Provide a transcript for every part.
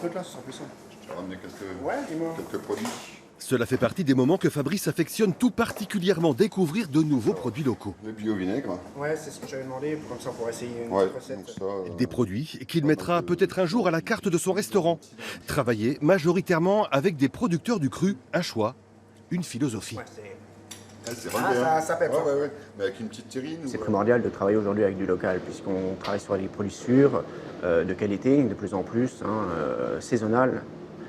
truc là, ce sera plus simple. Je vais ramener Ouais, dis-moi. quelques produits. Cela fait partie des moments que Fabrice affectionne tout particulièrement, découvrir de nouveaux produits locaux. Le bio-vinaigre. Ouais, c'est ce que j'avais demandé, comme ça on pourrait essayer une Ouais, petite recette. donc ça, Des produits qu'il mettra peut-être un jour à la carte de son restaurant. Travailler majoritairement avec des producteurs du cru, un choix, une philosophie. Ouais, c'est Ah, relevé, ça pète, Ouais, ça. ouais, ouais. Mais avec une petite terrine. C'est ou, primordial de travailler aujourd'hui avec du local, puisqu'on travaille sur des produits sûrs, de qualité, de plus en plus, saisonnal,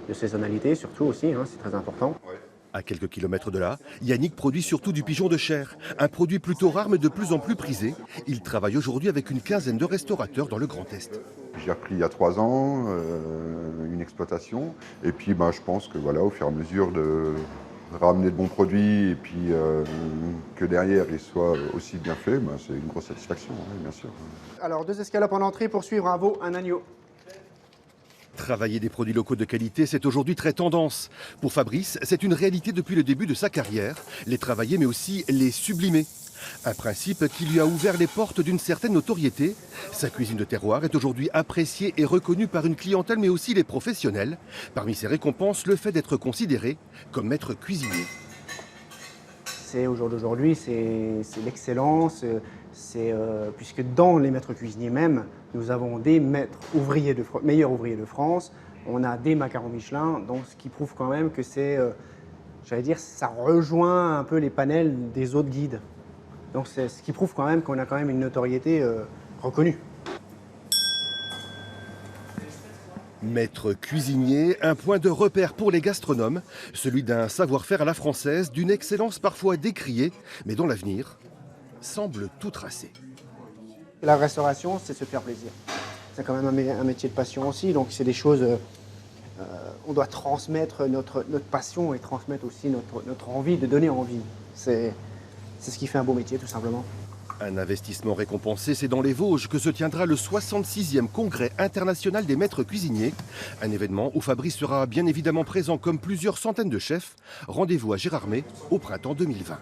de saisonnalité surtout aussi, c'est très important. Ouais. À quelques kilomètres de là, Yannick produit surtout du pigeon de chair, un produit plutôt rare mais de plus en plus prisé. Il travaille aujourd'hui avec une quinzaine de restaurateurs dans le Grand Est. J'ai repris il y a 3 ans une exploitation. Et puis je pense que voilà, au fur et à mesure de ramener de bons produits et puis que derrière il soit aussi bien fait, c'est une grosse satisfaction, oui, bien sûr. Alors 2 escalopes en entrée pour suivre un veau, un agneau. Travailler des produits locaux de qualité, c'est aujourd'hui très tendance. Pour Fabrice, c'est une réalité depuis le début de sa carrière. Les travailler mais aussi les sublimer. Un principe qui lui a ouvert les portes d'une certaine notoriété. Sa cuisine de terroir est aujourd'hui appréciée et reconnue par une clientèle mais aussi les professionnels. Parmi ses récompenses, le fait d'être considéré comme maître cuisinier. Au jour d'aujourd'hui, c'est l'excellence, puisque dans les maîtres cuisiniers même, nous avons des meilleurs ouvriers de France, on a des macarons Michelin, donc ce qui prouve quand même que ça rejoint un peu les panels des autres guides. Donc c'est ce qui prouve quand même qu'on a quand même une notoriété reconnue. Maître cuisinier, un point de repère pour les gastronomes, celui d'un savoir-faire à la française, d'une excellence parfois décriée, mais dont l'avenir semble tout tracé. La restauration, c'est se faire plaisir. C'est quand même un métier de passion aussi, donc c'est des choses... on doit transmettre notre passion et transmettre aussi notre envie, de donner envie. C'est ce qui fait un beau métier, tout simplement. Un investissement récompensé, c'est dans les Vosges que se tiendra le 66e Congrès international des maîtres cuisiniers. Un événement où Fabrice sera bien évidemment présent comme plusieurs centaines de chefs. Rendez-vous à Gérardmer au printemps 2020.